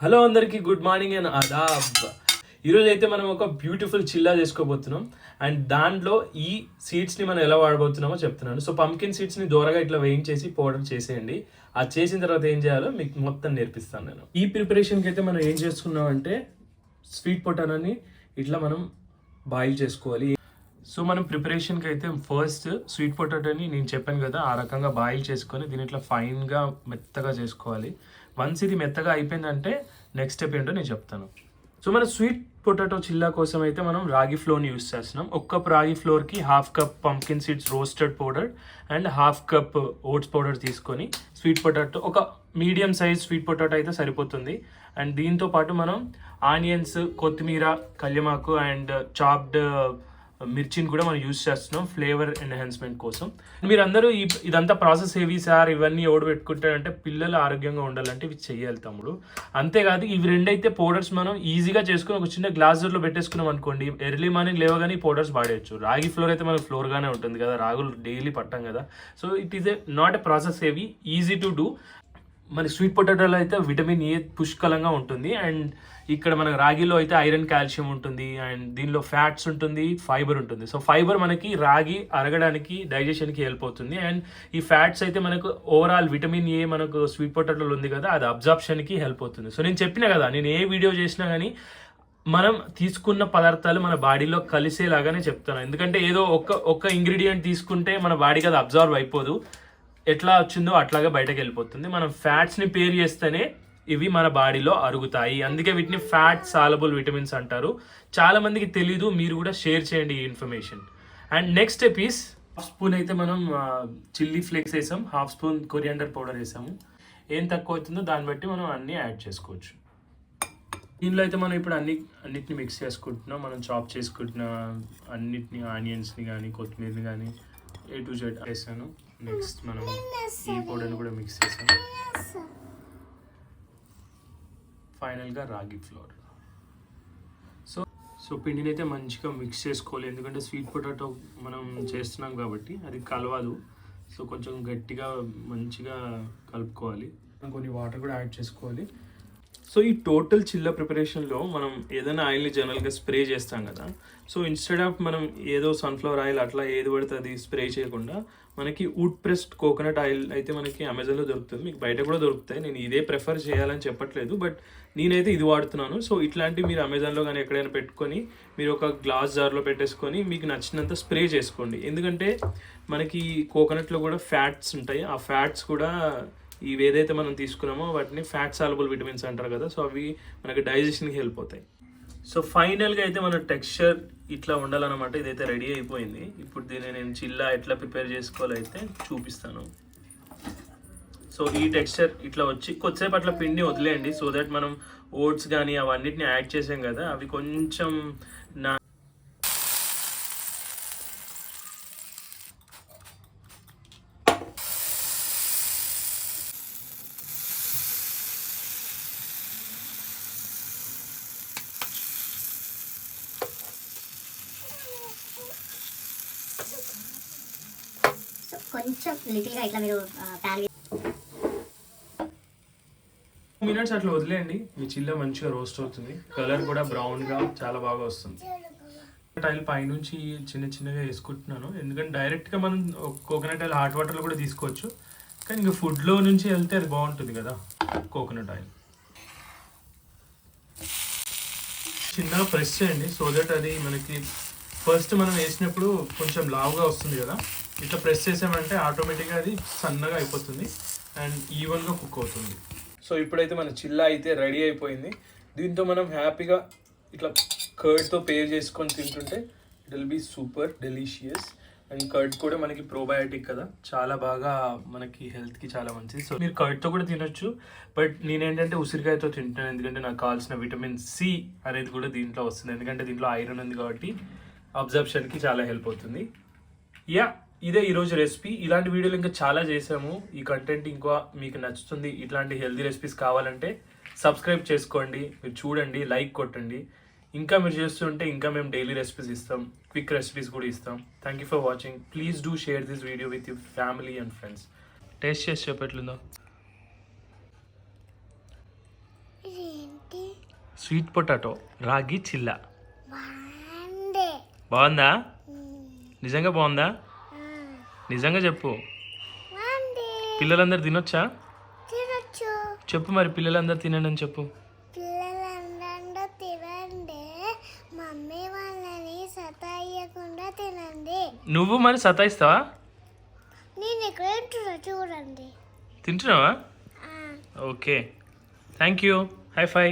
Hello అందరికీ good morning and Aadab. ఈరోజు అయితే మనం ఒక బ్యూటిఫుల్ చిల్లా చేసుకోబోతున్నాం అండ్ దాంట్లో ఈ సీడ్స్ని మనం ఎలా వాడబోతున్నామో చెప్తున్నాను. సో పంకిన్ సీడ్స్ని దూరగా ఇట్లా వేయించేసి పౌడర్ చేసేయండి. ఆ చేసిన తర్వాత ఏం చేయాలో మీకు మొత్తం నేర్పిస్తాను నేను. ఈ ప్రిపరేషన్కి అయితే మనం ఏం చేసుకున్నాం అంటే స్వీట్ పొటాటోని ఇట్లా మనం బాయిల్ చేసుకోవాలి. సో మనం ప్రిపరేషన్కి అయితే ఫస్ట్ స్వీట్ పొటాటోని నేను చెప్పాను కదా ఆ రకంగా బాయిల్ చేసుకొని దీని ఇట్లా ఫైన్గా మెత్తగా చేసుకోవాలి. వన్స్ ఇది మెత్తగా అయిపోయిందంటే నెక్స్ట్ స్టెప్ ఏంటో నేను చెప్తాను. సో మన స్వీట్ పొటాటో చిల్లా కోసం అయితే మనం రాగి ఫ్లోర్ని యూస్ చేస్తున్నాం. ఒక కప్ రాగి ఫ్లోర్కి half cup pumpkin seeds roasted powder and half cup oats powder తీసుకొని స్వీట్ పొటాటో ఒక మీడియం సైజ్ స్వీట్ పొటాటో అయితే సరిపోతుంది. అండ్ దీంతో పాటు మనం ఆనియన్స్, కొత్తిమీర, కల్యమాకు అండ్ చాప్డ్ మిర్చిని కూడా మనం యూస్ చేస్తున్నాం ఫ్లేవర్ ఎన్హాన్స్మెంట్ కోసం. మీరందరూ ఇదంతా ప్రాసెస్ హెవీ సార్, ఇవన్నీ ఎవడు పెట్టుకుంటారంటే పిల్లలు ఆరోగ్యంగా ఉండాలంటే ఇవి చెయ్యాలి తమ్ముడు. అంతేకాదు ఇవి రెండైతే పౌడర్స్ మనం ఈజీగా చేసుకుని ఒక చిన్న గ్లాసులో పెట్టేసుకున్నాం అనుకోండి, ఎర్లీ మార్నింగ్ లేవగానే ఈ పౌడర్స్ వాడేయచ్చు. రాగి ఫ్లోర్ అయితే మనకు ఫ్లోర్గానే ఉంటుంది కదా, రాగులు డైలీ పట్టాం కదా. So it is not a process heavy, easy to do. మన స్వీట్ పొటాటోలో అయితే విటమిన్ ఏ పుష్కలంగా ఉంటుంది అండ్ ఇక్కడ మనకు రాగిలో అయితే ఐరన్, కాల్షియం ఉంటుంది అండ్ దీనిలో ఫ్యాట్స్ ఉంటుంది, ఫైబర్ ఉంటుంది. సో ఫైబర్ మనకి రాగి అరగడానికి, డైజెషన్కి హెల్ప్ అవుతుంది అండ్ ఈ ఫ్యాట్స్ అయితే మనకు ఓవరాల్ విటమిన్ ఏ మనకు స్వీట్ పొటాటోలో ఉంది కదా, అది అబ్జార్ప్షన్కి హెల్ప్ అవుతుంది. సో నేను చెప్పిన కదా, నేను ఏ వీడియో చేసినా కానీ మనం తీసుకున్న పదార్థాలు మన బాడీలో కలిసేలాగానే చెప్తాను. ఎందుకంటే ఏదో ఒక్క ఇంగ్రీడియంట్ తీసుకుంటే మన బాడీకి అది అబ్జర్వ్ అయిపోదు, ఎట్లా వచ్చిందో అట్లాగే బయటకు వెళ్ళిపోతుంది. మనం ఫ్యాట్స్ని పేరు చేస్తేనే ఇవి మన బాడీలో అరుగుతాయి. అందుకే వీటిని ఫ్యాట్ సాలబుల్ విటమిన్స్ అంటారు. చాలా మందికి తెలీదు, మీరు కూడా షేర్ చేయండి ఈ information. And next step is half spoon అయితే మనం చిల్లీ ఫ్లేక్స్ వేసాం, హాఫ్ స్పూన్ కొరియాండర్ పౌడర్ వేసాము. ఏం తక్కువ అవుతుందో దాన్ని బట్టి మనం అన్నీ యాడ్ చేసుకోవచ్చు. దీనిలో అయితే మనం ఇప్పుడు అన్నిటిని మిక్స్ చేసుకుంటున్నాం. మనం చాప్ చేసుకుంటున్న అన్నిటిని, ఆనియన్స్ని కానీ కొత్తిమీరని కానీ A to Z వేసాను. నెక్స్ట్ మనం ఈ పౌడర్ని కూడా మిక్స్ చేసాము. ఫైనల్గా రాగి ఫ్లోర్. సో పిండిని అయితే మంచిగా మిక్స్ చేసుకోవాలి, ఎందుకంటే స్వీట్ పొటాటో మనం చేస్తున్నాం కాబట్టి అది కలవదు. సో కొంచెం గట్టిగా మంచిగా కలుపుకోవాలి. కొన్ని వాటర్ కూడా యాడ్ చేసుకోవాలి. సో ఈ టోటల్ చిల్ల ప్రిపరేషన్లో మనం ఏదైనా ఆయిల్ని జనరల్గా స్ప్రే చేస్తాం కదా. సో ఇన్స్టెడ్ ఆఫ్ మనం ఏదో సన్ఫ్లవర్ ఆయిల్ అట్లా ఏది పడితే అది స్ప్రే చేయకుండా మనకి వుడ్ ప్రెస్డ్ కోకోనట్ ఆయిల్ అయితే మనకి అమెజాన్లో దొరుకుతుంది, మీకు బయట కూడా దొరుకుతాయి. నేను ఇదే ప్రిఫర్ చేయాలని చెప్పట్లేదు, బట్ నేనైతే ఇది వాడుతున్నాను. సో ఇట్లాంటివి మీరు అమెజాన్లో కానీ ఎక్కడైనా పెట్టుకొని మీరు ఒక గ్లాస్ జార్లో పెట్టేసుకొని మీకు నచ్చినంత స్ప్రే చేసుకోండి. ఎందుకంటే మనకి కోకోనట్లో కూడా ఫ్యాట్స్ ఉంటాయి, ఆ ఫ్యాట్స్ కూడా ఇవి ఏదైతే మనం తీసుకున్నామో వాటిని ఫ్యాట్ సాలబుల్ విటమిన్స్ అంటారు కదా. సో అవి మనకి డైజెషన్కి హెల్ప్ అవుతాయి. సో ఫైనల్గా అయితే మన టెక్స్చర్ ఇట్లా ఉండాలన్నమాట. ఇదైతే రెడీ అయిపోయింది. ఇప్పుడు దీన్ని నేను చిల్లా ఎట్లా ప్రిపేర్ చేసుకోవాలైతే చూపిస్తాను. సో ఈ టెక్స్చర్ ఇట్లా వచ్చి కొద్దిసేపు అట్లా పిండి వదిలేయండి, సో దట్ మనం ఓట్స్ కానీ అవన్నిటిని యాడ్ చేసాం కదా, అవి కొంచెం కొంచెం లిటిల్గా ఇట్లా మీరు ప్యాన్ మినిట్స్ అట్లా వదిలేయండి. మీ చిల్ల మంచిగా రోస్ట్ అవుతుంది, కలర్ కూడా బ్రౌన్గా చాలా బాగా వస్తుంది. ఆయిల్ పైనుంచి చిన్న చిన్నగా వేసుకుంటున్నాను, ఎందుకంటే డైరెక్ట్గా మనం కోకోనట్ ఆయిల్ హాట్ వాటర్లో కూడా తీసుకోవచ్చు, కానీ ఇంకా ఫుడ్లో నుంచి వెళ్తే అది బాగుంటుంది కదా కోకోనట్ ఆయిల్. చిన్నగా ప్రెస్ చేయండి, సో దట్ అది మనకి ఫస్ట్ మనం వేసినప్పుడు కొంచెం లావుగా వస్తుంది కదా, ఇట్లా ప్రెస్ చేసామంటే ఆటోమేటిక్గా అది సన్నగా అయిపోతుంది అండ్ ఈవెన్గా కుక్ అవుతుంది. సో ఇప్పుడైతే మన చిల్లా అయితే రెడీ అయిపోయింది. దీంతో మనం హ్యాపీగా ఇట్లా కర్డ్తో పేర్ చేసుకొని తింటుంటే it will be super delicious. And curd కూడా మనకి ప్రోబయాటిక్ కదా, చాలా బాగా మనకి హెల్త్కి చాలా మంచిది. సో మీరు కర్డ్తో కూడా తినొచ్చు, బట్ నేనేంటంటే ఉసిరికాయతో తింటాను, ఎందుకంటే నాకు కావాల్సిన విటమిన్ సి అనేది కూడా దీంట్లో వస్తుంది, ఎందుకంటే దీంట్లో ఐరన్ ఉంది కాబట్టి అబ్జర్ప్షన్కి చాలా హెల్ప్ అవుతుంది. ఇదే ఈరోజు రెసిపీ. ఇలాంటి వీడియోలు ఇంకా చాలా చేసాము. ఈ కంటెంట్ ఇంకా మీకు నచ్చుతుంది. ఇట్లాంటి హెల్తీ రెసిపీస్ కావాలంటే సబ్స్క్రైబ్ చేసుకోండి, మీరు చూడండి, లైక్ కొట్టండి. ఇంకా మీరు చేస్తుంటే ఇంకా మేము డైలీ రెసిపీస్ ఇస్తాం, క్విక్ రెసిపీస్ కూడా ఇస్తాం. Thank you for watching. Please do share this video with your family and friends. Taste చేసి చెప్పట్లుందో. స్వీట్ పొటాటో రాగి చిల్లా బాగుంది. బాగుందా? నిజంగా బాగుందా? నిజంగా చెప్పు. బాగుంది. పిల్లలందరూ తినొచ్చా? తినొచ్చు. చెప్పు మరి, పిల్లలందరూ తినండి అని చెప్పు. పిల్లలందరూ తినండి, మమ్మీ వాళ్ళని సతాయియకుండా తినండి. నువ్వు మరి సతాయిస్తావా? నేను ఇక్కడ చూడండి. తింటున్నావా? Okay, thank you. High phi.